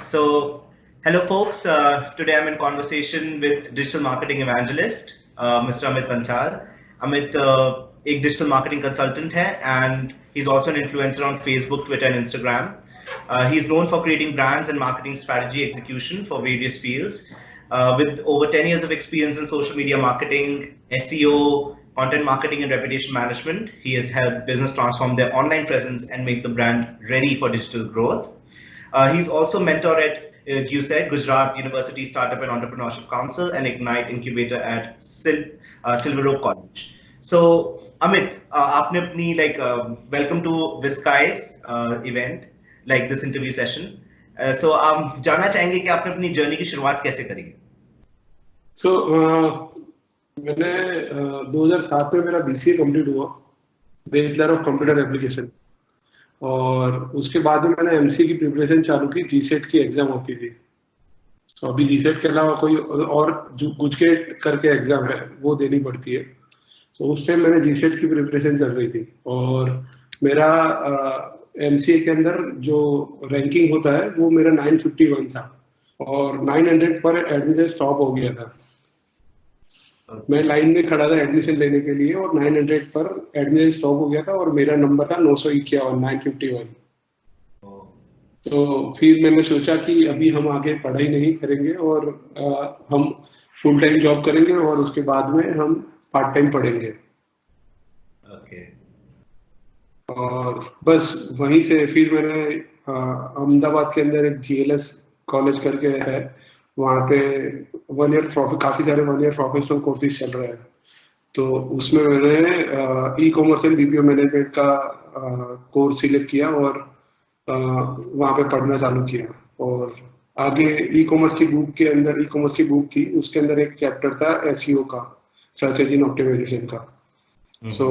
So, hello folks. Today I'm in conversation with digital marketing evangelist, Mr. Amit Panchal. Amit एक digital marketing consultant है and he's also an influencer on Facebook, Twitter and Instagram. He's known for creating brands and marketing strategy execution for various fields. With over 10 years of experience in social media marketing, SEO, content marketing and reputation management, he has helped business transform their online presence and make the brand ready for digital growth. He's also mentor at GUSEC, Gujarat University Startup and Entrepreneurship Council, and Ignite Incubator at Silver Oak College. So, Amit, आपने अपनी welcome to Viscai's event, like this interview session. So, हम जानना चाहेंगे कि आपने अपनी journey की शुरुआत कैसे करी? So, मैंने 2007 में मेरा BCA कंप्लीट हुआ, बैचलर ऑफ कंप्यूटर एप्लीकेशन, और उसके बाद में मैंने MCA की प्रिपरेशन चालू की। GSET की एग्जाम होती थी, तो अभी GSET के अलावा कोई और जो गुजकेट करके एग्जाम है वो देनी पड़ती है। तो उस टाइम मैंने GSET की प्रिपरेशन चल रही थी और मेरा MCA के अंदर जो रैंकिंग होता है वो मेरा 951 था और 900 पर एडमिशन स्टॉप हो गया था। मैं लाइन में खड़ा था एडमिशन लेने के लिए और 900 पर एडमिशन स्टॉप हो गया था और मेरा नंबर था 951। तो फिर मैंने सोचा कि अभी हम आगे पढ़ाई नहीं करेंगे और हम फुल टाइम जॉब करेंगे और उसके बाद में हम पार्ट टाइम पढ़ेंगे। और बस वहीं से फिर मैंने अहमदाबाद के अंदर एक GLS कॉलेज करके है, वहाँ पे 1 ईयर काफी सारे 1 ईयर प्रोफेशनल कोर्सेज चल रहे हैं। तो उसमें मैंने ई-कॉमर्स एंड BPO मैनेजमेंट का कोर्स सिलेक्ट किया और वहाँ पे पढ़ना चालू किया। और आगे ई-कॉमर्स की बुक थी, उसके अंदर एक चैप्टर था SEO का, सर्च इंजन ऑप्टिमाइजेशन का। सो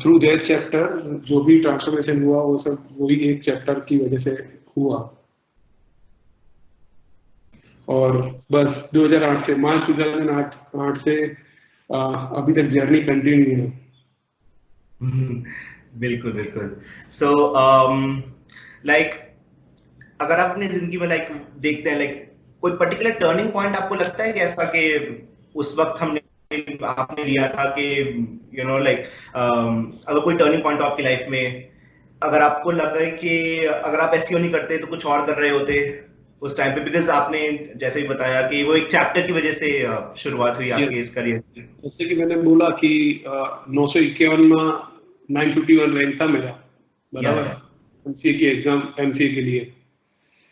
थ्रू दैट चैप्टर जो भी ट्रांसफॉर्मेशन हुआ वो सब वही एक चैप्टर की वजह से हुआ। और बस 2008 से मार्च 2008 से अभी तक जर्नी कंटिन्यू है। बिल्कुल बिल्कुल। सो लाइक अगर आप अपनी जिंदगी में देखते हैं कोई पर्टिकुलर टर्निंग पॉइंट आपको लगता है कि ऐसा कि उस वक्त आपने लिया था कि अगर कोई टर्निंग पॉइंट आपकी लाइफ में, अगर आपको लगा कि अगर आप SEO नहीं करते तो कुछ और कर रहे होते उस टाइम पे, बिकॉज आपने जैसे ही बताया कि वो एक चैप्टर की वजह से शुरुआत हुई आपके इस करियर की। जैसे कि मैंने बोला कि 951 में 951 रैंक था मेरा, बराबर, MCA की एग्जाम MCA के लिए।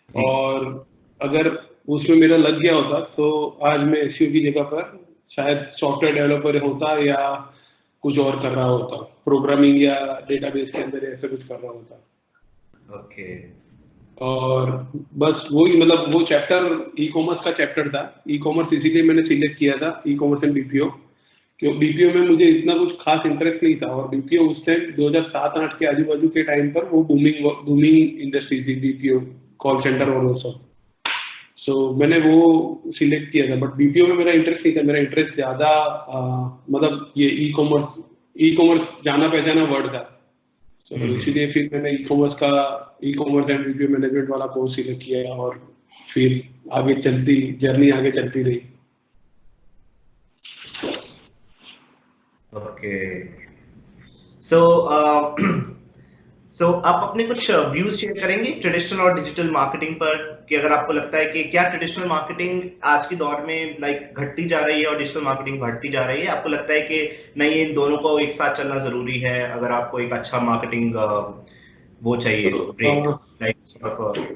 और अगर उसमें मेरा लग गया होता तो आज मैं SEO की जगह पर शायद सॉफ्टवेयर डेवलपर होता या कुछ और कर रहा होता, प्रोग्रामिंग या डेटाबेस के अंदर ऐसा कुछ कर रहा होता। ओके। और बस वही, मतलब वो चैप्टर ई-कॉमर्स का चैप्टर था। ई-कॉमर्स इसीलिए मैंने सिलेक्ट किया था, ई-कॉमर्स एंड BPO, क्योंकि BPO में मुझे इतना कुछ खास इंटरेस्ट नहीं था। और BPO उस टाइम 2007-8 के आजू बाजू के टाइम पर वो बूमिंग इंडस्ट्री थी, BPO कॉल सेंटर और वो सब। सो मैंने वो सिलेक्ट किया था, बट BPO में मेरा इंटरेस्ट नहीं था। मेरा इंटरेस्ट ज्यादा मतलब ये ई-कॉमर्स जाना पहचाना वर्ड था। तो इसीलिए फिर मैंने ई-कॉमर्स एंड BPO मैनेजमेंट वाला कोर्स सिलेक्ट किया और फिर जर्नी आगे चलती रही। ओके। सो आप अपने कुछ व्यूज शेयर करेंगे ट्रेडिशनल और डिजिटल मार्केटिंग पर, कि अगर आपको लगता है कि क्या ट्रेडिशनल मार्केटिंग आज के दौर में घटती जा रही है और डिजिटल मार्केटिंग बढ़ती जा रही है? आपको लगता है कि नहीं, इन दोनों को एक साथ चलना जरूरी है अगर आपको एक अच्छा मार्केटिंग वो चाहिए,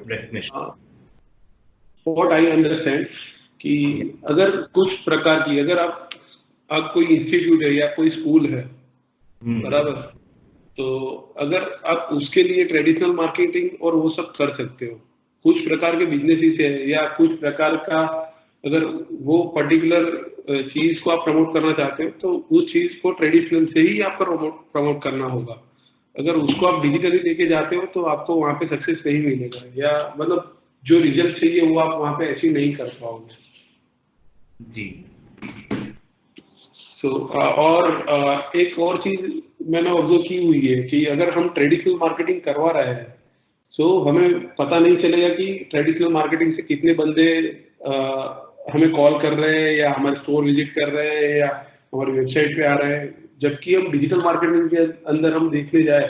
रिकग्निशन? व्हाट आई अंडरस्टैंड कि अगर कुछ प्रकार की, अगर आप कोई इंस्टीट्यूट है या कोई स्कूल है, बराबर, तो अगर आप उसके लिए ट्रेडिशनल मार्केटिंग और वो सब कर सकते हो। कुछ प्रकार के बिजनेसेस है या कुछ प्रकार का, अगर वो पर्टिकुलर चीज को आप प्रमोट करना चाहते हो तो उस चीज को ट्रेडिशनल से ही आपको प्रमोट करना होगा। अगर उसको आप डिजिटली लेके जाते हो तो आपको वहाँ पे सक्सेस नहीं मिलेगा, या मतलब जो रिजल्ट चाहिए वो आप वहाँ पे अचीव नहीं कर पाओगे। जी। और एक और चीज मैंने ऑब्जर्व की हुई है कि अगर हम ट्रेडिशनल मार्केटिंग करवा रहे हैं हमें पता नहीं चलेगा कि ट्रेडिशनल मार्केटिंग से कितने बंदे हमें कॉल कर रहे हैं या हमारे स्टोर विजिट कर रहे हैं या हमारी वेबसाइट पे आ रहे हैं, जबकि हम डिजिटल मार्केटिंग के अंदर हम देखने जाए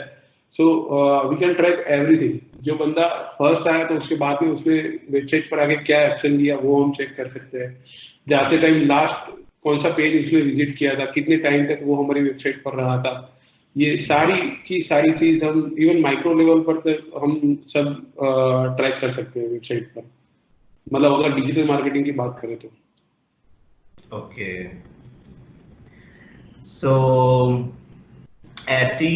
वी कैन ट्रैक एवरीथिंग। जो बंदा फर्स्ट आया तो उसके बाद में उसने वेबसाइट पर आके क्या एक्शन लिया वो हम चेक कर सकते हैं। जाते टाइम लास्ट कौन सा पेज उसने विजिट किया था, कितने टाइम तक वो हमारी वेबसाइट पर रहा था, ये सारी की सारी चीज हम इवन माइक्रो लेवल पर तक हम सब ट्रैक कर सकते हैं वेबसाइट पर, मतलब अगर डिजिटल मार्केटिंग की बात करें तो। ओके, सो ऐसी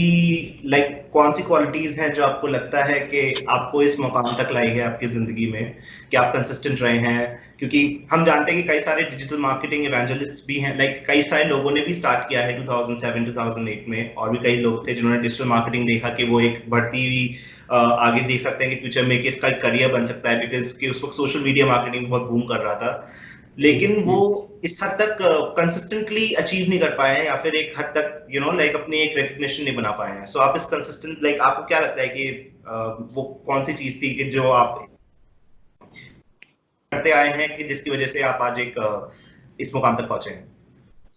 कौन सी क्वालिटीज हैं जो आपको लगता है कि आपको इस मुकाम तक लाई है आपकी जिंदगी में कि आप कंसिस्टेंट रहे हैं? क्योंकि हम जानते हैं कि कई सारे डिजिटल मार्केटिंग इवेंजलिस्ट भी हैं, कई सारे लोगों ने भी स्टार्ट किया है 2007 2008 में, और भी कई लोग थे जिन्होंने डिजिटल मार्केटिंग देखा कि वो एक बढ़ती हुई आगे देख सकते हैं कि फ्यूचर में कि इसका एक करियर बन सकता है, बिकॉज कि उस वक्त सोशल मीडिया मार्केटिंग बहुत बूम कर रहा था, लेकिन वो इस हद तक कंसिस्टेंटली अचीव नहीं कर पाए हैं, या फिर एक हद तक अपनी एक रिकग्निशन नहीं बना पाए हैं। सो आप इस कंसिस्टेंट आपको क्या लगता है कि वो कौन सी चीज थी कि जो आप करते आए हैं कि जिसकी वजह से आप आज एक इस मुकाम तक पहुंचे हैं?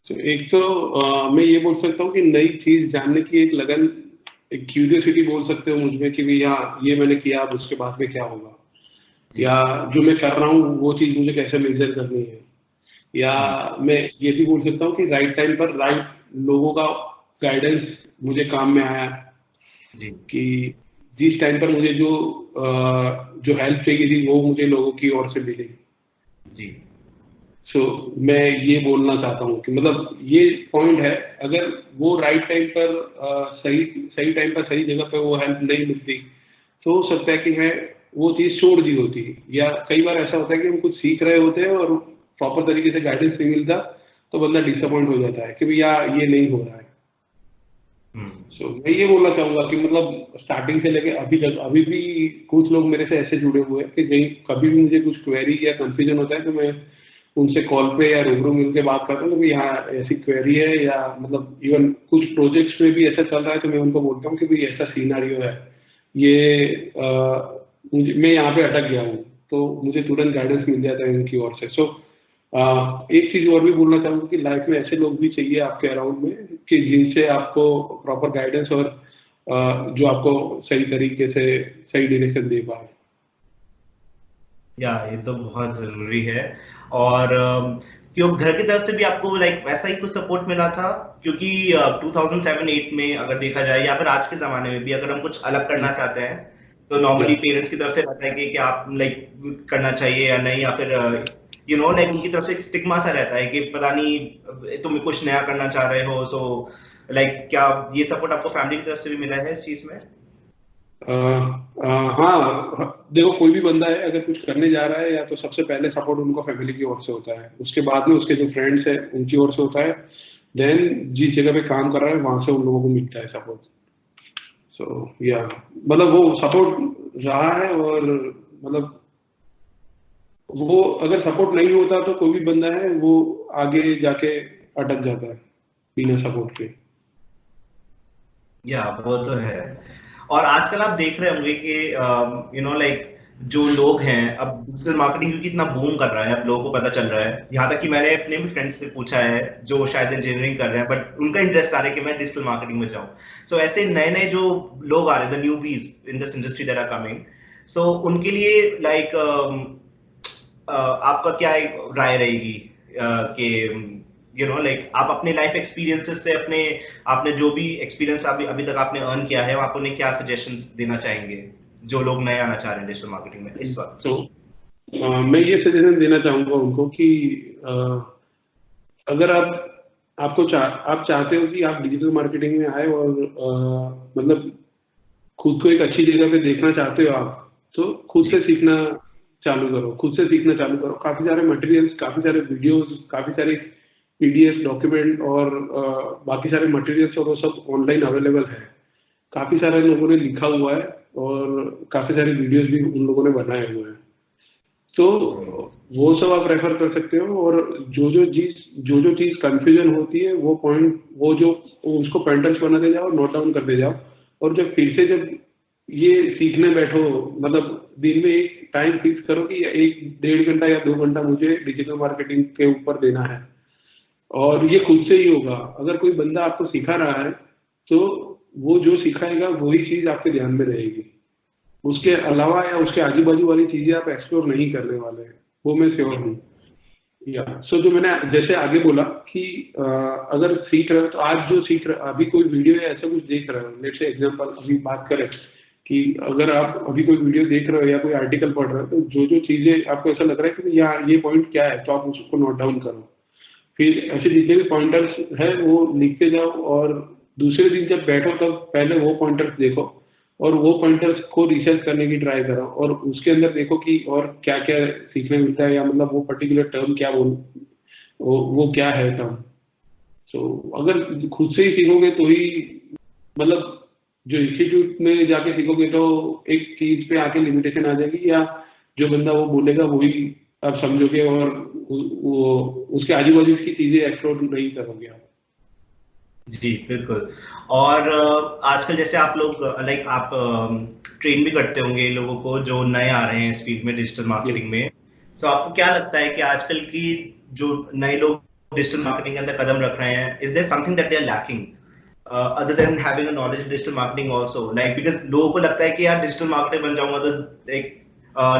तो एक तो मैं ये बोल सकता हूँ कि नई चीज जानने की एक लगन, एक क्यूरियोसिटी बोल सकते हो मुझमें कि भी हाँ ये मैंने किया, अब उसके बाद में क्या होगा, या जो मैं कर रहा हूँ वो चीज मुझे कैसे मेजर करनी है, या मैं ये भी बोल सकता हूँ कि राइट टाइम पर राइट लोगों का गाइडेंस मुझे काम में आया जी। कि जिस टाइम पर मुझे जो हेल्प चाहिए थी वो मुझे लोगों की ओर से मिली जी। मैं ये बोलना चाहता हूँ कि मतलब ये पॉइंट है, अगर वो राइट टाइम पर सही टाइम पर सही जगह पर वो हेल्प नहीं मिलती तो हो सकता है कि मैं वो चीज़ छोड़ दी होती, या कई बार ऐसा होता है कि हम कुछ सीख रहे होते हैं और प्रॉपर तरीके से गाइडेंस नहीं मिलता तो बंदा डिसअपॉइंट हो जाता है कि भैया ये नहीं हो रहा है। मैं ये बोलना चाहूंगा कि मतलब स्टार्टिंग से लेके अभी तक अभी भी कुछ लोग मेरे से ऐसे जुड़े हुए हैं कि कहीं कभी भी मुझे कुछ क्वेरी या कंफ्यूजन होता है तो मैं उनसे कॉल पे या रूबरू मिल के बात करता हूँ कि यहाँ ऐसी क्वेरी है, या मतलब इवन कुछ प्रोजेक्ट्स में भी ऐसा चल रहा है तो मैं उनको बोलता हूँ कि भाई ऐसा सीनारियो है, ये मैं यहाँ पे अटक गया हूँ, तो मुझे तुरंत गाइडेंस मिल जाता है उनकी ओर से। एक चीज और भी बोलना चाहूंगा कि लाइफ में ऐसे लोग भी चाहिए आपके अराउंड में कि जिनसे आपको प्रॉपर गाइडेंस और जो आपको सही तरीके से सही डायरेक्शन दे पाए। ये तो बहुत जरूरी है। और क्यों घर की तरफ से भी आपको वैसा ही कुछ सपोर्ट मिला था? क्योंकि 2007-8 में अगर देखा जाए या फिर आज के जमाने में भी अगर हम कुछ अलग करना चाहते हैं तो नॉर्मली पेरेंट्स की तरफ से रहता है कि आप करना चाहिए या नहीं, या फिर उनकी तरफ से एक स्टिग्मा सा रहता है कि पता नहीं तुम कुछ नया करना चाह रहे हो। सो क्या ये सपोर्ट आपको फैमिली की तरफ से भी मिला है इस चीज में? हाँ, देखो कोई भी बंदा है अगर कुछ करने जा रहा है या तो सबसे पहले सपोर्ट उनको फैमिली की ओर से होता है, उसके बाद में उसके जो फ्रेंड्स है उनकी ओर से होता है, देन जिस जगह पे काम कर रहा है वहां से उन लोगों को मिलता है सपोर्ट। मतलब वो सपोर्ट रहा है, और मतलब वो अगर सपोर्ट नहीं होता तो कोई भी बंदा है वो आगे जाके अटक जाता है बिना सपोर्ट के। वो तो है। और आजकल आप देख रहे होंगे कि जो लोग हैं अब डिजिटल मार्केटिंग क्योंकि इतना बूम कर रहा है, अब लोगों को पता चल रहा है, यहाँ तक कि मैंने अपने भी फ्रेंड्स से पूछा है जो शायद इंजीनियरिंग कर रहे हैं बट उनका इंटरेस्ट आ रहा है कि मैं डिजिटल मार्केटिंग में जाऊं। सो ऐसे नए नए जो लोग आ रहे हैं, the newbies in this industry that are coming, so उनके लिए आपका क्या राय रहेगी कि आप अपने लाइफ एक्सपीरियंसेस से आपने जो भी एक्सपीरियंस अभी तक आपने अर्न किया है आप उन्हें क्या सजेशंस देना चाहेंगे जो लोग नए आना चाह रहे हैं डिजिटल मार्केटिंग में इस वक्त? तो मैं ये सजेशन देना चाहूंगा उनको कि अगर आप चाहते हो कि आप डिजिटल मार्केटिंग में आए और मतलब खुद को एक अच्छी जगह पे देखना चाहते हो आप, तो खुद से सीखना चालू करो। काफी सारे मटेरियल्स, काफी सारे वीडियोस, काफी सारे पीडीएफ डॉक्यूमेंट और बाकी सारे मटेरियल्स और वो सब ऑनलाइन अवेलेबल है। काफी सारे लोगों ने लिखा हुआ है और काफी सारे वीडियोस भी उन लोगों ने बनाए हुए हैं, तो वो सब आप रेफर कर सकते हो। और जो चीज कंफ्यूजन होती है वो पॉइंट उसको पैटर्न्स बनाते जाओ, नोट डाउन करते जाओ, और जब ये सीखने बैठो, मतलब दिन में एक टाइम फिक्स करो कि 1-1.5 घंटा या 2 घंटा मुझे डिजिटल मार्केटिंग के ऊपर देना है, और ये खुद से ही होगा। अगर कोई बंदा आपको सिखा रहा है तो वो जो सिखाएगा वही चीज आपके ध्यान में रहेगी, उसके अलावा या उसके आजू बाजू वाली चीजें आप एक्सप्लोर नहीं करने वाले हैं, वो मैं श्योर हूँ। या सो जो मैंने जैसे आगे बोला कि अगर सीख रहे हो तो आज जो सीख रहे अभी कोई वीडियो या ऐसा कुछ देख रहे हो, लेट्स से एग्जांपल अभी बात करें कि अगर आप अभी कोई वीडियो देख रहे हो या कोई आर्टिकल पढ़ रहे हो, तो जो जो चीजें आपको ऐसा लग रहा है कि यार ये पॉइंट क्या है, तो आप उसको नोट डाउन करो। फिर ऐसे जितने भी पॉइंटर्स है वो लिखते जाओ, और दूसरे दिन जब बैठो तब पहले वो पॉइंटर्स देखो और वो पॉइंटर्स को रिसर्च करने की ट्राई करो, और उसके अंदर देखो कि और क्या क्या सीखने मिलता है, या मतलब वो पर्टिकुलर टर्म क्या वो क्या है टर्म। सो अगर खुद से ही सीखोगे तो ही, मतलब जो इंस्टीट्यूट में जाके सीखोगे तो एक चीज पे आके लिमिटेशन आ जाएगी, या जो बंदा वो बोलेगा वही आप समझोगे, और वो उसके आजू बाजू की चीजें एक्सप्लोर नहीं करोगे आप। जी बिल्कुल। और आजकल जैसे आप लोग लाइक आप ट्रेन भी करते होंगे लोगों को जो नए आ रहे हैं इस फील्ड में, डिजिटल मार्केटिंग में। सो आपको क्या लगता है कि आजकल की जो नए लोग डिजिटल मार्केटिंग के अंदर कदम रख रहे हैं, is there something that they are lacking other than having a knowledge of digital marketing also, like because लोगों को लगता है कि यार डिजिटल मार्केटर बन जाऊंगा तो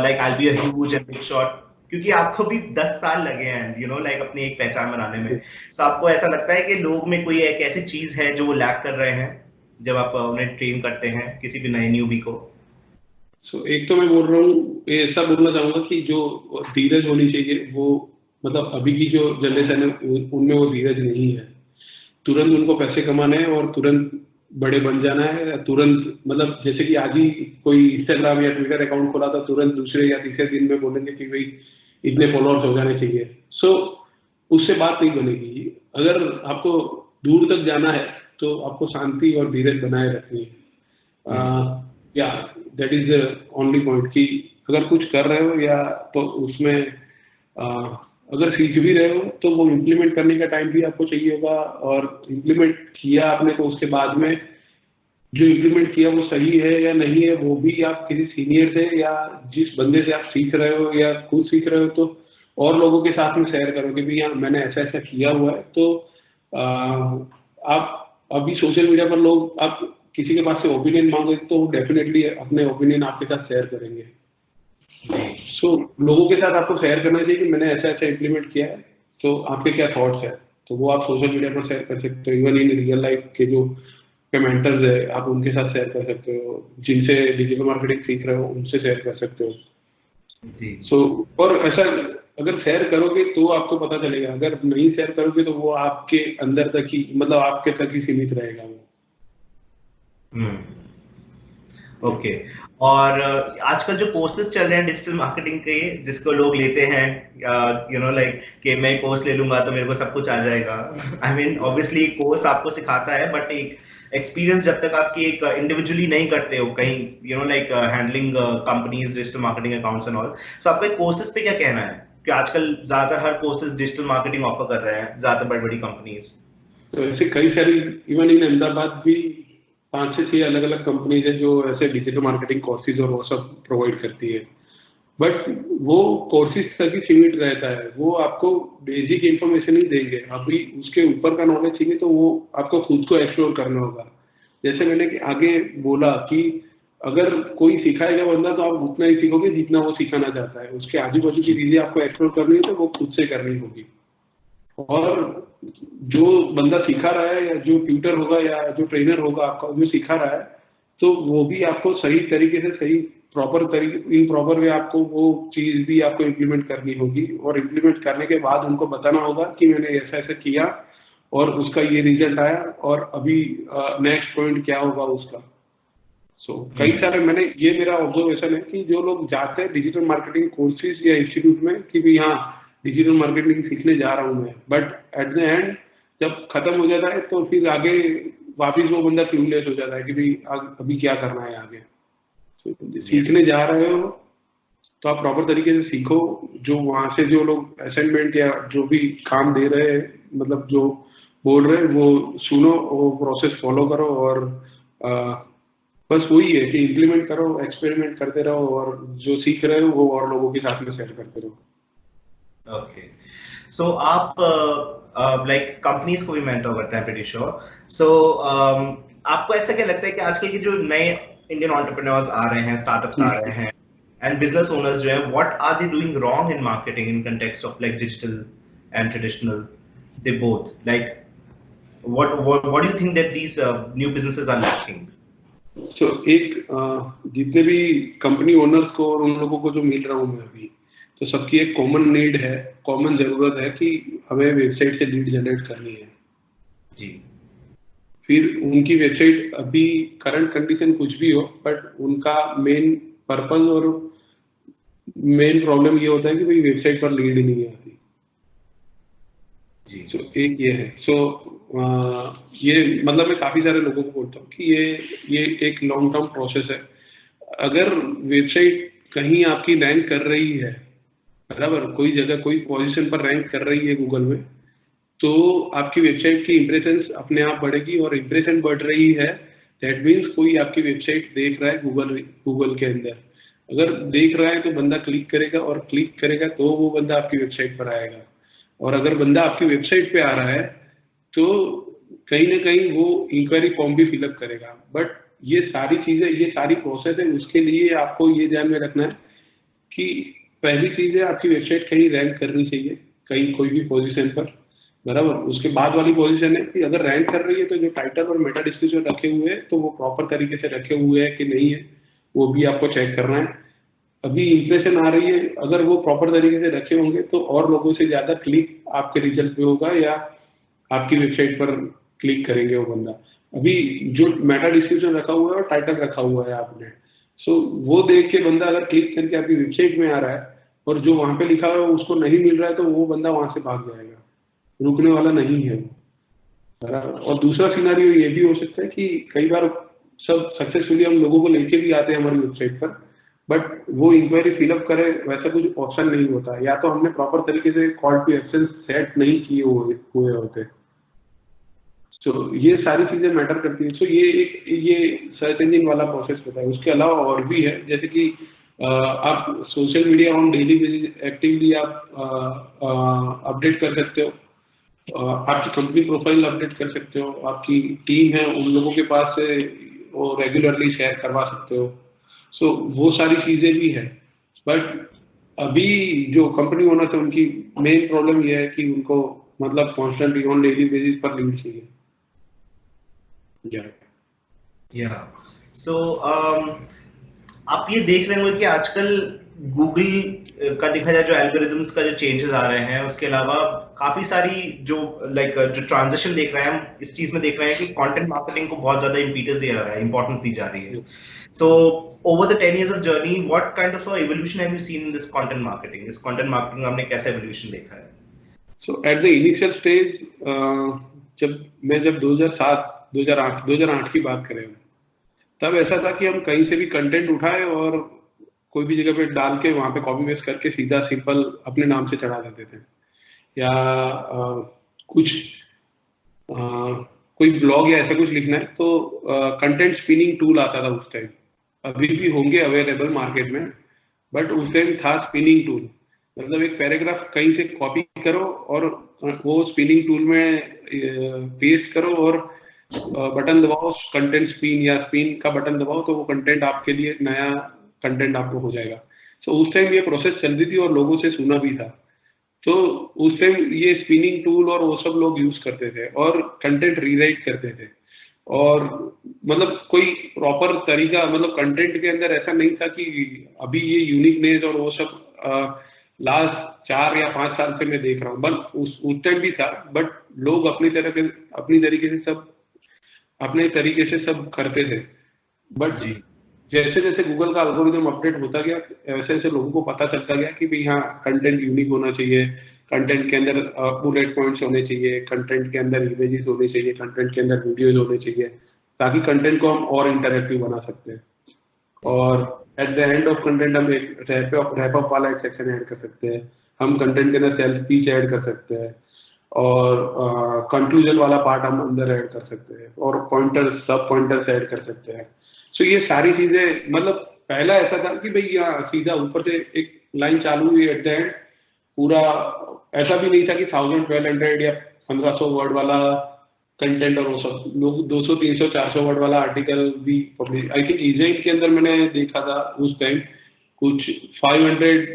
like I'll be a huge and big shot, क्योंकि आपको भी 10 साल लगे हैं यू नो लाइक अपनी एक पहचान बनाने में। सो आपको ऐसा लगता है कि लोग में कोई एक ऐसी चीज है जो वो लैक कर रहे हैं जब आप उन्हें ट्रेन करते हैं किसी भी नए न्यूबी को? सो एक तो मैं बोल रहा हूँ, ऐसा बोलना चाहूंगा कि जो धीरज होनी चाहिए वो, मतलब अभी की जो जनरेशन है उनमें वो धीरज नहीं है। तुरंत उनको पैसे कमाने हैं और तुरंत बड़े बन जाना है, तुरंत, मतलब जैसे कि आज ही कोई इंस्टाग्राम या ट्विटर अकाउंट खोला था, तुरंत दूसरे या तीसरे दिन में बोलेंगे कि भाई इतने फॉलोअर्स हो जाने चाहिए। सो उससे बात नहीं बनेगी। अगर आपको दूर तक जाना है तो आपको शांति और धीरज बनाए रखनी है। या that is the only point कि अगर कुछ कर रहे हो या तो उसमें अगर सीख भी रहे हो तो वो इम्प्लीमेंट करने का टाइम भी आपको चाहिए होगा, और इम्प्लीमेंट किया आपने तो उसके बाद में जो इम्प्लीमेंट किया वो सही है या नहीं है वो भी आप किसी सीनियर से या जिस बंदे से आप सीख रहे हो या खुद सीख रहे हो तो और लोगों के साथ में शेयर करो कि भैया मैंने ऐसा ऐसा किया हुआ है। तो आप अभी सोशल मीडिया पर लोग, आप किसी के पास से ओपिनियन मांगे तो डेफिनेटली अपने ओपिनियन आपके साथ शेयर करेंगे। सो लोगों के साथ आपको शेयर करना चाहिए कि मैंने ऐसा ऐसा इम्प्लीमेंट किया है, तो आपके क्या थॉट्स है, तो वो आप सोशल मीडिया पर शेयर कर सकते हो। इवन इन रियल लाइफ के जो कमेंटर्स है आप उनके साथ शेयर कर सकते हो, जिनसे डिजिटल मार्केटिंग सीख रहे हो उनसे शेयर कर सकते हो। सो और ऐसा अगर शेयर करोगे तो आपको पता चलेगा, अगर नहीं शेयर करोगे तो वो आपके अंदर तक ही, मतलब आपके तक ही सीमित रहेगा वो। ओके। और आजकल जो कोर्सेज चल रहे हैं डिजिटल मार्केटिंग के, जिसको लोग लेते हैं यू नो लाइक कि मैं कोर्स ले लूंगा तो मेरे को सब कुछ आ जाएगा। आई मीन ऑब्वियसली कोर्स आपको सिखाता है, बट एक एक्सपीरियंस जब तक आपकी एक इंडिविजुअली नहीं करते हो कहीं you know like handling companies digital marketing accounts and all, so आपका कोर्सेज पे क्या कहना है कि आजकल ज्यादातर हर कोर्सेज डिजिटल मार्केटिंग ऑफर कर रहे हैं ज्यादातर बड़ी बड़ी कंपनीज? तो ऐसे कई सारी, इवन इन अहमदाबाद भी 5 से 6 अलग अलग कंपनीज है जो ऐसे डिजिटल मार्केटिंग कोर्सेज और वो सब प्रोवाइड करती है। बट वो कोर्सेज तक ही सीमित रहता है, वो आपको बेसिक इन्फॉर्मेशन ही देंगे, अभी उसके ऊपर का नॉलेज चाहिए तो वो आपको खुद को एक्सप्लोर करना होगा। जैसे मैंने आगे बोला कि अगर कोई सिखाएगा बंदा तो आप उतना ही सीखोगे जितना वो सिखाना चाहता है, उसके आजू बाजू की चीजें आपको एक्सप्लोर करनी है तो वो खुद से करनी होगी। और जो बंदा सिखा रहा है या जो ट्यूटर होगा या जो ट्रेनर होगा आपका जो सिखा रहा है, तो वो भी आपको सही तरीके से, सही प्रॉपर तरीके, इन प्रॉपर वे आपको वो चीज भी आपको इम्प्लीमेंट करनी होगी, और इम्प्लीमेंट करने के बाद उनको बताना होगा कि मैंने ऐसा ऐसा किया और उसका ये रिजल्ट आया, और अभी नेक्स्ट पॉइंट क्या होगा उसका। सो कई सारे मैंने, ये मेरा ऑब्जर्वेशन है कि जो लोग जाते हैं डिजिटल मार्केटिंग कोर्सेज या इंस्टीट्यूट में कि भी हाँ डिजिटल मार्केटिंग सीखने जा रहा हूँ मैं, बट एट द एंड जब खत्म हो जाता है तो फिर आगे वापिस वो बंदा क्यूरियस हो जाता है कि भाई अभी क्या करना है आगे। सीखने जा रहे हो तो आप प्रॉपर तरीके से सीखो, जो वहां से जो लोग असाइनमेंट या जो भी काम दे रहे हैं, मतलब जो बोल रहे हैं वो सुनो, वो प्रोसेस फॉलो करो, और बस वही है कि इम्प्लीमेंट करो, एक्सपेरिमेंट करते रहो और जो सीख रहे हो वो और लोगों के साथ में शेयर करते रहो। ओके, सो आप लाइक कंपनीज को भी मेंटर करते हैं, प्रीटी श्योर। सो आपको ऐसा क्या लगता है कि आजकल के जो नए इंडियन एंटरप्रेन्योर्स आ रहे हैं, स्टार्टअप्स आ रहे हैं, एंड बिजनेस ओनर्स जो हैं, what are they doing wrong in marketing in context of like digital and traditional, they both, like what do you think that these new businesses are lacking? So, एक जितने भी company owners को और उन लोगों को जो मिल रहा हूँ मैं अभी, तो सबकी एक कॉमन नीड है, कॉमन जरूरत है कि हमें वेबसाइट से लीड जनरेट करनी है जी। फिर उनकी वेबसाइट अभी करंट कंडीशन कुछ भी हो, बट उनका मेन पर्पस और मेन प्रॉब्लम ये होता है कि भाई वेबसाइट पर लीड ही नहीं आती जी। तो एक ये है। ये मतलब मैं काफी सारे लोगों को बोलता हूँ कि ये एक लॉन्ग टर्म प्रोसेस है। अगर वेबसाइट कहीं आपकी रैंक कर रही है, बराबर, कोई जगह कोई पोजीशन पर रैंक कर रही है गूगल में, तो आपकी वेबसाइट की इंप्रेशन अपने आप बढ़ेगी, और इंप्रेशन बढ़ रही है दैट मीन्स कोई आपकी वेबसाइट देख रहा है गूगल के अंदर। अगर देख रहा है तो बंदा क्लिक करेगा, और क्लिक करेगा तो वो बंदा आपकी वेबसाइट पर आएगा, और अगर बंदा आपकी वेबसाइट पे आ रहा है तो कहीं ना कहीं वो इंक्वायरी फॉर्म भी फिलअप करेगा। बट ये सारी चीजें, ये सारी प्रोसेस है, उसके लिए आपको ये ध्यान में रखना है कि पहली चीज है आपकी वेबसाइट कहीं रैंक करनी चाहिए, कहीं कोई भी पोजीशन पर, बराबर। उसके बाद वाली पोजीशन है कि अगर रैंक कर रही है तो जो टाइटल और मेटा डिस्क्रिप्शन रखे हुए हैं तो वो प्रॉपर तरीके से रखे हुए हैं कि नहीं है, वो भी आपको चेक करना है। अभी इंप्रेशन आ रही है, अगर वो प्रॉपर तरीके से रखे होंगे तो और लोगों से ज्यादा क्लिक आपके रिजल्ट पे होगा, या आपकी वेबसाइट पर क्लिक करेंगे वो बंदा। अभी जो मेटा डिस्क्रिप्शन रखा हुआ है और टाइटल रखा हुआ है आपने, सो वो देख के बंदा अगर क्लिक करके आपकी वेबसाइट में आ रहा है और जो वहां पे लिखा हुआ है उसको नहीं मिल रहा है, तो वो बंदा वहां से भाग जाएगा, रुकने वाला नहीं है वो। और दूसरा सिनेरियो ये भी हो सकता है कि कई बार सब सक्सेसफुली हम लोगों को लेके भी आते हैं हमारी वेबसाइट पर, बट वो इंक्वायरी फिलअप करे वैसा कुछ ऑप्शन नहीं होता, या तो हमने प्रॉपर तरीके से कॉल टू एक्शन सेट नहीं किए हुए होते। तो ये सारी चीजें मैटर करती है। ये सर्च इंजन वाला प्रोसेस होता है। उसके अलावा और भी है, जैसे कि आप social media on daily basis actively आप अपडेट कर सकते हो, आपकी कंपनी प्रोफाइल अपडेट कर सकते हो, आपकी टीम है उन लोगों के पास से वो रेगुलरली शेयर करवा सकते हो। सो वो सारी चीजें भी है। बट अभी जो कंपनी ओनर है उनकी मेन प्रॉब्लम ये है कि उनको मतलब कॉन्स्टेंटली ऑन डेली बेसिस पर लीड चाहिए। सो आप ये देख रहे होंगे कि आजकल गूगल का देखा जाए जो एल्गोरिथम्स का जो चेंजेस आ रहे हैं, उसके अलावा काफी सारी जो जो ट्रांजिशन देख रहे हैं हम इस चीज में देख रहे हैं कि कंटेंट मार्केटिंग को बहुत ज्यादा इंपीटस दिया जा रहा है, इंपॉर्टेंस दी जा रही है। सो over the 10 years of journey, what kind of a evolution have you seen in this content marketing? This content marketing आपने कैसा evolution देखा है? So at the initial stage, जब 2007, 2008 की बात करें, तब ऐसा था कि हम कहीं से भी कंटेंट उठाए और कोई भी जगह पे डाल के वहां पे कॉपी पेस्ट करके सीधा सिंपल अपने नाम से चढ़ा देते थे, या कोई ब्लॉग या ऐसा कुछ लिखना है तो कंटेंट स्पिनिंग टूल आता था उस टाइम, अभी भी होंगे अवेलेबल मार्केट में, बट उस टाइम था स्पिनिंग टूल। मतलब एक पैराग्राफ कहीं से कॉपी करो और वो स्पिनिंग टूल में पेस्ट करो और बटन दबाओ, कंटेंट स्पिन, या स्पिन का बटन दबाओ तो वो कंटेंट आपके लिए नया कंटेंट आपको हो जाएगा। सो उस टाइम ये प्रोसेस चल रही थी और लोगों से सुना भी था। तो उस टाइम ये स्पिनिंग टूल और वो सब लोग यूज करते थे और कंटेंट रीराइट करते थे, और मतलब कोई प्रॉपर तरीका, मतलब कंटेंट के अंदर ऐसा नहीं था कि अभी ये यूनिकनेस और वो सब लास्ट 4 या 5 साल से मैं देख रहा हूँ, बट उस टाइम भी था, बट लोग अपनी तरीके से सब करते थे। बट जैसे जैसे गूगल का एल्गोरिथम अपडेट होता गया, वैसे वैसे लोगों को पता चलता गया कि भाई हाँ, कंटेंट यूनिक होना चाहिए, कंटेंट के अंदर बुलेट पॉइंट्स होने चाहिए, कंटेंट के अंदर इमेजेस होने चाहिए, कंटेंट के अंदर वीडियोज होने चाहिए, ताकि कंटेंट को हम और इंटरैक्टिव बना सकते हैं। और at the end of content हम एक रैप अप वाला एक सेक्शन ऐड कर सकते हैं, हम कंटेंट के अंदर सेल्फ स्पीच ऐड कर सकते हैं, और कंक्लूजन वाला पार्ट हम अंदर ऐड कर सकते हैं, और पॉइंटर्स, सब पॉइंटर्स ऐड कर सकते हैं। सो ये सारी चीजें मतलब पहला ऐसा था कि भाई यहाँ सीधा ऊपर से एक लाइन चालू हुई एट द एंड, पूरा ऐसा भी नहीं था कि 1000-1200 या 1500 वर्ड वाला कंटेंट और वो सब, लोग 200-300-400 वर्ड वाला आर्टिकल भी पब्लिश। आई थिंक इजेंट के अंदर मैंने देखा था उस टाइम कुछ 500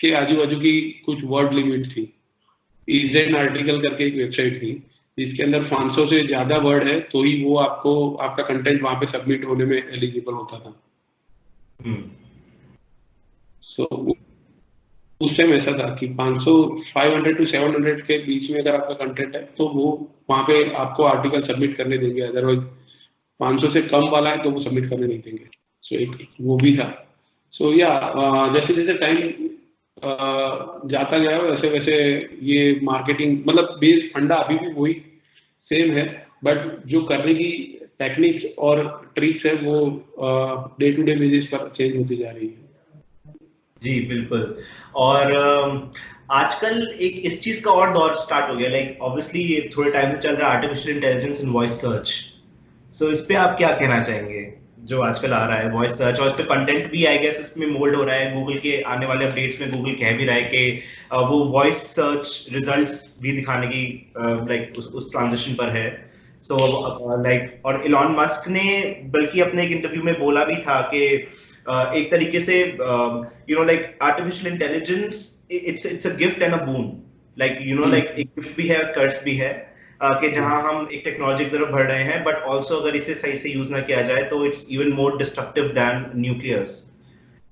के आजू बाजू की कुछ वर्ड लिमिट थी। इजेंट आर्टिकल करके एक वेबसाइट थी जिसके अंदर 500 से ज्यादा वर्ड है तो ही वो आपको आपका कंटेंट वहां पे सबमिट होने में एलिजिबल होता था। सो उस टाइम ऐसा था कि 500 टू 700 के बीच में अगर आपका कंटेंट है तो वो वहां पे आपको आर्टिकल सबमिट करने देंगे, अदरवाइज 500 से कम वाला है तो वो सबमिट करने नहीं देंगे। सो एक वो भी था। सो या जैसे जैसे टाइम जाता गया वैसे वैसे ये मार्केटिंग मतलब बेस फंडा अभी भी वही सेम है, बट जो करने की टेक्निक्स और ट्रिक्स है वो डे टू डे बेसिस पर चेंज होती जा रही है। जी बिल्कुल। और आजकल एक इस चीज का और दौर स्टार्ट हो गया, लाइक ऑब्वियसली ये थोड़े टाइम से चल रहा है artificial intelligence in voice search. So इस पे आप क्या कहना चाहेंगे जो आजकल आ रहा है वॉइस सर्च, और इस पे कंटेंट भी आई गेस इसमें मोल्ड हो रहा है, गूगल के आने वाले अपडेट्स में गूगल कह भी रहा है कि वो वॉइस सर्च रिजल्ट्स भी दिखाने की लाइक उस ट्रांजिशन पर है। सो लाइक और इलॉन मस्क ने बल्कि अपने एक इंटरव्यू में बोला भी था कि एक तरीके से you know like artificial intelligence it's a gift and a boon, like you know like एक गिफ्ट भी है, कर्स भी है, कि जहां हम एक टेक्नोलॉजी की तरफ बढ़ रहे हैं, बट ऑल्सो अगर इसे सही से यूज ना किया जाए तो it's even more destructive than nuclears.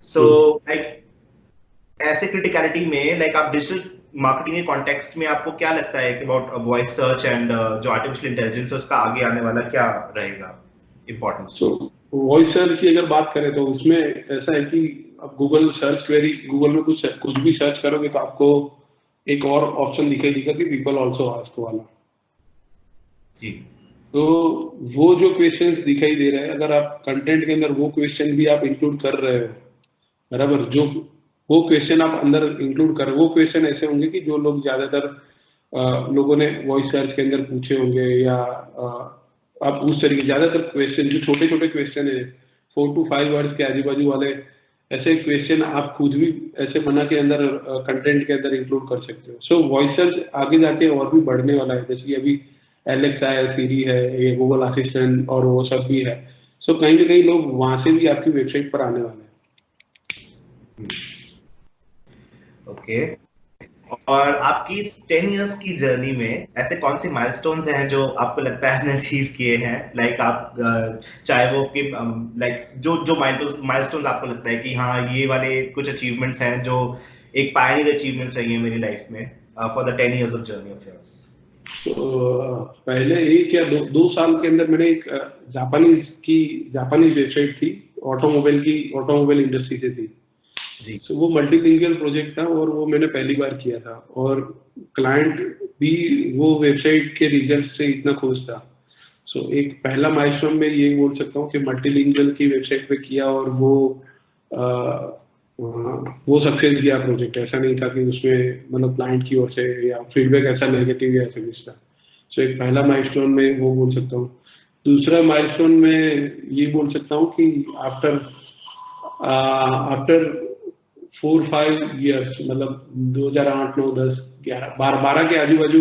So like ऐसे क्रिटिकलिटी में लाइक आप डिजिटल मार्केटिंग के कॉन्टेक्स्ट में आपको क्या लगता है अबाउट वॉइस सर्च एंड जो आर्टिफिशियल इंटेलिजेंस है उसका आगे आने वाला क्या रहेगा इंपॉर्टेंस? वॉइस सर्च की अगर बात करें तो उसमें ऐसा है कि अब गूगल सर्च क्वेरी, गूगल में कुछ भी सर्च करोगे तो आपको एक और ऑप्शन दिखाई देगा कि पीपल आल्सो आस्क वाला। जी। तो वो जो क्वेश्चंस दिखाई दे रहे हैं, अगर आप कंटेंट के अंदर वो क्वेश्चन भी आप इंक्लूड कर रहे हो, बराबर, जो वो क्वेश्चन आप अंदर इंक्लूड कर, वो क्वेश्चन ऐसे होंगे कि जो लोग ज्यादातर लोगों ने वॉइस सर्च के अंदर पूछे होंगे, या आप उस तरीके ज्यादातर क्वेश्चन जो छोटे छोटे क्वेश्चन है 4 to 5 वर्ड्स के आजू बाजू वाले, ऐसे क्वेश्चन आप खुद भी ऐसे बना के अंदर कंटेंट के अंदर इंक्लूड कर सकते हो। सो वॉइस सर्च आगे जाके और भी बढ़ने वाला है, जैसे कि अभी एलेक्सा है, सीरी है, ये गूगल असिस्टेंट और वो सब भी है। सो कहीं ना कहीं लोग वहां से भी आपकी वेबसाइट पर आने वाले हैं। ओके। और आपकी इस 10 इयर्स की जर्नी में ऐसे कौन से माइलस्टोन्स हैं जो आपको लगता है आपने अचीव किए हैं, लाइक आप चाहे वो कि लाइक जो माइलस्टोन्स आपको लगता है कि हाँ ये वाले कुछ अचीवमेंट्स हैं जो एक पायनियर अचीवमेंट्स रही हैं मेरी लाइफ में for the 10 years of journey of yours? तो पहले 1 या 2 साल के अंदर मैंने एक जापानीज वेबसाइट थी, ऑटोमोबाइल इंडस्ट्री से थी जी। तो वो मल्टीलिंगुअल प्रोजेक्ट था और वो मैंने पहली बार किया था, और क्लाइंट भी वो वेबसाइट के रिजल्ट से इतना खुश था। सो एक पहला माइलस्टोन में ये बोल सकता हूँ कि मल्टीलिंगुअल की वेबसाइट पे किया और वो सक्सेस किया प्रोजेक्ट। ऐसा नहीं था कि उसमें मतलब क्लाइंट की ओर से या फीडबैक ऐसा नेगेटिव या ऐसा कुछ था। सो एक पहला माइलस्टोन में वो बोल सकता हूँ। दूसरा माइलस्टोन में ये बोल सकता हूँ कि आफ्टर 4-5 ईयर्स, मतलब 2008, 9, 10, 11, 12 के आजू बाजू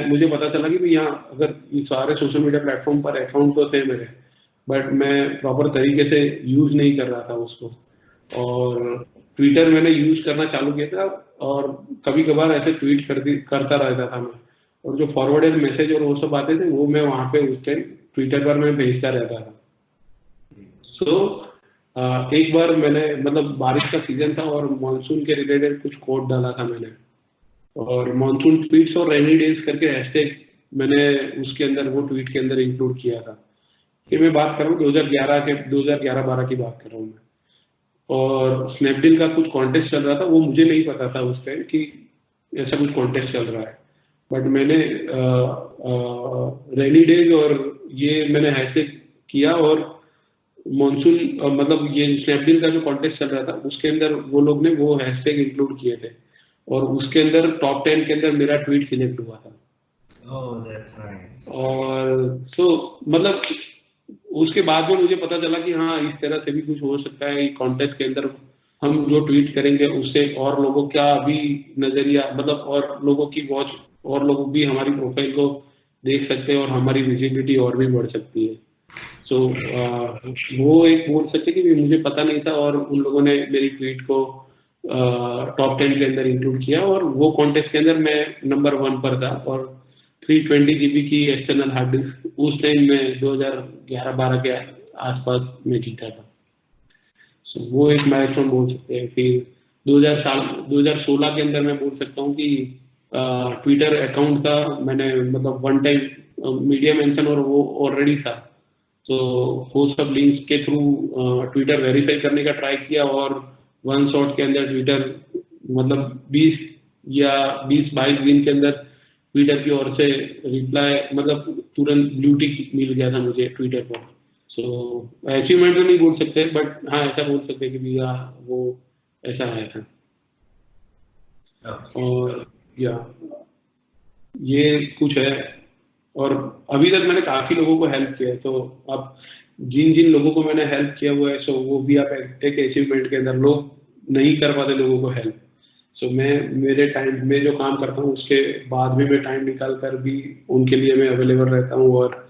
मुझे पता चला कि यहाँ अगर ये सारे सोशल मीडिया प्लेटफॉर्म पर अकाउंट तो थे मेरे, बट मैं प्रॉपर तरीके से यूज नहीं कर रहा था उसको। और ट्विटर मैंने यूज करना चालू किया था और कभी कभार ऐसे ट्वीट करता रहता था मैं, और जो फॉरवर्डेड मैसेज और वो सब आते थे वो मैं वहां पे उस टाइम ट्विटर पर मैं भेजता रहता था। सो एक बार मैंने मतलब बारिश का सीजन था और मॉनसून के रिलेटेड कुछ कोड डाला था मैंने, और मॉनसून ट्वीट्स और रेनी डेज करके हैशटैग मैंने उसके अंदर वो ट्वीट के अंदर इंक्लूड किया था। कि मैं बात कर रहा हूँ 2011-12 की बात कर रहा हूँ मैं। और स्नैपडील का कुछ कॉन्टेस्ट चल रहा था, वो मुझे नहीं पता था उस टाइम कि ऐसा कुछ कॉन्टेस्ट चल रहा है, बट मैंने रेनी डेज और ये मैंने हैशटैग किया, और मॉनसून मतलब ये स्नैपडील का जो कॉन्टेस्ट चल रहा था उसके अंदर वो लोग ने वो हैशटैग इंक्लूड किए थे, और उसके अंदर टॉप 10 के अंदर मेरा ट्वीट सिलेक्ट हुआ था। Oh, that's nice. और मतलब उसके बाद में मुझे पता चला कि हाँ इस तरह से भी कुछ हो सकता है, कॉन्टेस्ट के अंदर हम जो ट्वीट करेंगे उससे और लोगों का भी नजरिया, मतलब और लोगों की वॉच, और लोग भी हमारी प्रोफाइल को देख सकते हैं और हमारी विजिबिलिटी और भी बढ़ सकती है। सो वो एक बोल सकते कि मुझे पता नहीं था और उन लोगों ने मेरी ट्वीट को टॉप 10 के अंदर इंक्लूड किया और वो कॉन्टेस्ट के अंदर मैं नंबर 1 पर था और 320 GB की एक्सटर्नल हार्ड डिस्क उस टाइम में 2011-12 के आसपास में जीता था। सो वो एक माइलस्टोन बोल सकते हैं। फिर 2016 के अंदर मैं बोल सकता हूँ कि ट्विटर अकाउंट का मैंने मतलब 1 टाइम मीडिया मेंशन और वो ऑलरेडी था, तो वो सब लिंक्स के थ्रू ट्विटर वेरीफाई करने का ट्राई किया और 1 शॉट के अंदर ट्विटर मतलब 20 या 20-22 दिन के अंदर ट्विटर की ओर से रिप्लाई, मतलब तुरंत ब्लू टिक मिल गया था मुझे ट्विटर पर। सो अचीवमेंट तो नहीं बोल सकते, बट हाँ ऐसा बोल सकते कि भैया वो ऐसा आया था। और या ये कुछ है, और अभी तक मैंने काफी लोगों को हेल्प किया है, तो अब जिन जिन लोगों को मैंने हेल्प किया हुआ है, सो वो भी आप एक अचीवमेंट के अंदर लोग नहीं कर पाते लोगों को हेल्प। सो मैं मेरे टाइम में जो काम करता हूँ उसके बाद भी मैं टाइम निकाल कर भी उनके लिए मैं अवेलेबल रहता हूँ और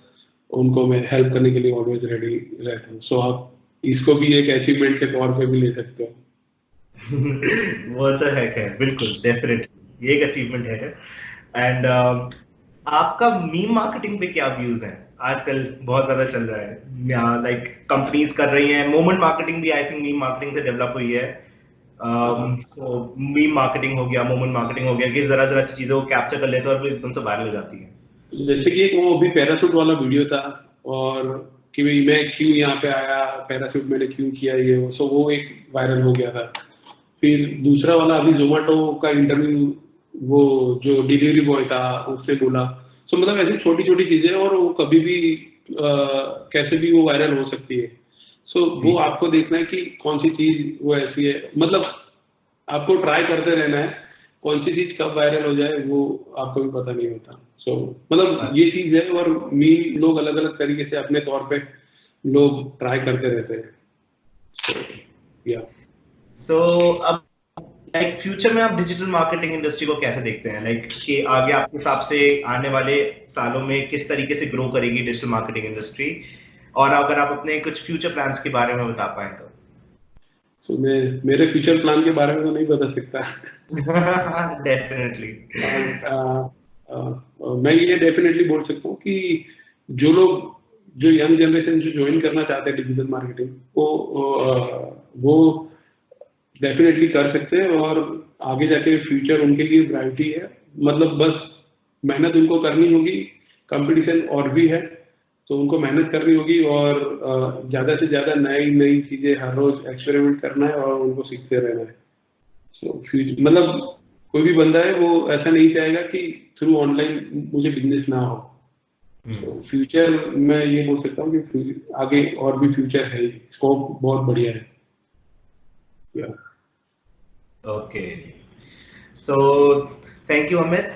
उनको मैं हेल्प करने के लिए ऑलवेज रेडी रहता हूँ। सो आप इसको भी एक अचीवमेंट के तौर पे भी ले सकते हो। वो तो है, खैर बिल्कुल डेफिनेटली ये एक अचीवमेंट है। एंड आपका मीम मार्केटिंग पे क्या व्यूज हैं? आजकल बहुत ज्यादा चल रहा है, लाइक कंपनीज कर रही हैं, मोमेंट मार्केटिंग भी आई थिंक मीम मार्केटिंग से डेवलप हुई है। सो मीम मार्केटिंग हो गया, मोमेंट मार्केटिंग हो गया कि जरा जरा सी चीजों को कैप्चर कर लेते हैं और फिर एकदम से वायरल हो जाती है। जैसे कि एक वो अभी पैराशूट वाला वीडियो था और कि भाई मैं क्यों यहाँ पे आया, पैराशूट मैंने क्यों किया, ये वो, सो वो एक वायरल हो गया था। फिर दूसरा वाला अभी जोमेटो का इंटरव्यू, वो जो डिलीवरी बॉय था उससे बोला। सो मतलब ऐसी छोटी छोटी चीजें और वो कभी भी कैसे भी वो वायरल हो सकती है। सो वो आपको देखना है कि कौन सी चीज वो ऐसी है, मतलब आपको ट्राई करते रहना है, कौन सी चीज कब वायरल हो जाए वो आपको भी पता नहीं होता। सो मतलब ये चीज है, और मीम लोग अलग अलग तरीके से अपने तौर पे लोग ट्राई करते रहते हैं। या सो अब लाइक फ्यूचर में आप डिजिटल मार्केटिंग इंडस्ट्री को कैसे देखते हैं? लाइक कि आगे आपके हिसाब से आने वाले सालों में किस तरीके से ग्रो करेगी डिजिटल मार्केटिंग इंडस्ट्री, और अगर आप अपने कुछ फ्यूचर प्लान्स के बारे में बता पाए तो। तो मैं मेरे फ्यूचर प्लान के बारे में तो नहीं बता सकता। डेफिनेटली। मैं ये डेफिनेटली बोल सकता हूँ कि जो लोग, जो यंग जनरेशन जो ज्वाइन करना चाहते हैं डिजिटल मार्केटिंग वो डेफिनेटली कर सकते हैं और आगे जाके फ्यूचर उनके लिए ब्राइट ही है। मतलब बस मेहनत उनको करनी होगी, कंपटीशन और भी है तो उनको मेहनत करनी होगी और ज़्यादा से ज़्यादा नई नई चीज़ें हर रोज एक्सपेरिमेंट करना है और उनको सीखते रहना है। सो मतलब कोई भी बंदा है वो ऐसा नहीं चाहेगा कि थ्रू ऑनलाइन मुझे बिजनेस ना हो। तो फ्यूचर मैं ये बोल सकता हूँ कि आगे और भी फ्यूचर है, स्कोप बहुत बढ़िया है। Okay, so thank you Amit.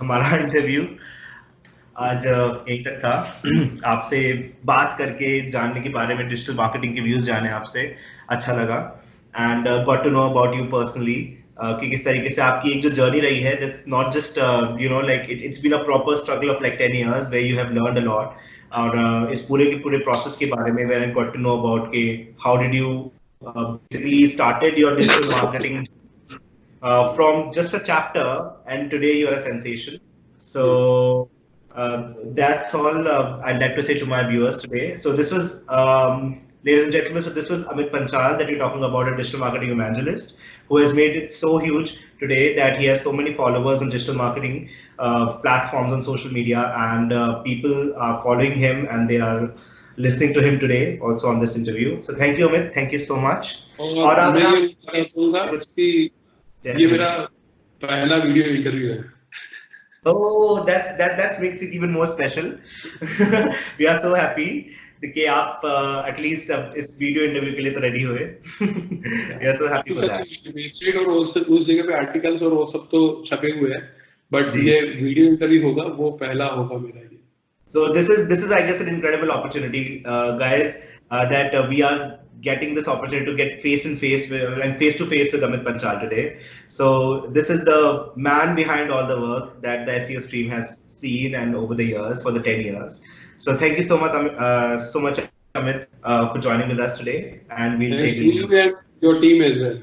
हमारा इंटरव्यू आज यहीं तक था। आपसे बात करके जानने के बारे में, डिजिटल मार्केटिंग के व्यूज जाने आपसे अच्छा लगा, and got to know about you personally कि किस तरीके से आपकी एक जो जर्नी रही है, this not just you know like it's been a proper struggle of like 10 years where you have learned a lot. और इस पूरे के पूरे प्रोसेस के बारे में where I got to know about के how did you basically started your digital marketing from just a chapter and today you are a sensation. So that's all I'd like to say to my viewers today. So this was, ladies and gentlemen, so this was Amit Panchal that we're talking about, a digital marketing evangelist who has made it so huge today that he has so many followers on digital marketing platforms on social media, and people are following him and they are listening to him today also on this interview. So thank you Amit, thank you so much. और मैं ये कहूँगा कि ये मेरा पहला video interview है। Oh, that makes it even more special. We are so happy कि आप एटलीस्ट इस वीडियो इंटरव्यू के लिए तो रेडी हुए। We are so happy for that. Website और उस जगह पे आर्टिकल्स और वो सब तो छपे हुए हैं, बट ये वीडियो इंटरव्यू होगा वो पहला होगा मेरा ये। So this is I guess an incredible opportunity, guys, that we are getting this opportunity to get face to face with Amit Panchal today. So this is the man behind all the work that the SEO stream has seen and over the years for the 10 years. So thank you so much, Amit, for joining with us today, and we'll take you and your team as well.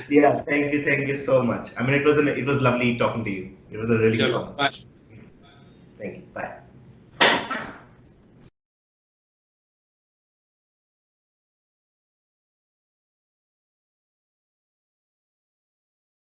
Yeah, thank you so much. I mean, it was lovely talking to you. It was a really good conversation. Bye. Thank you. Bye.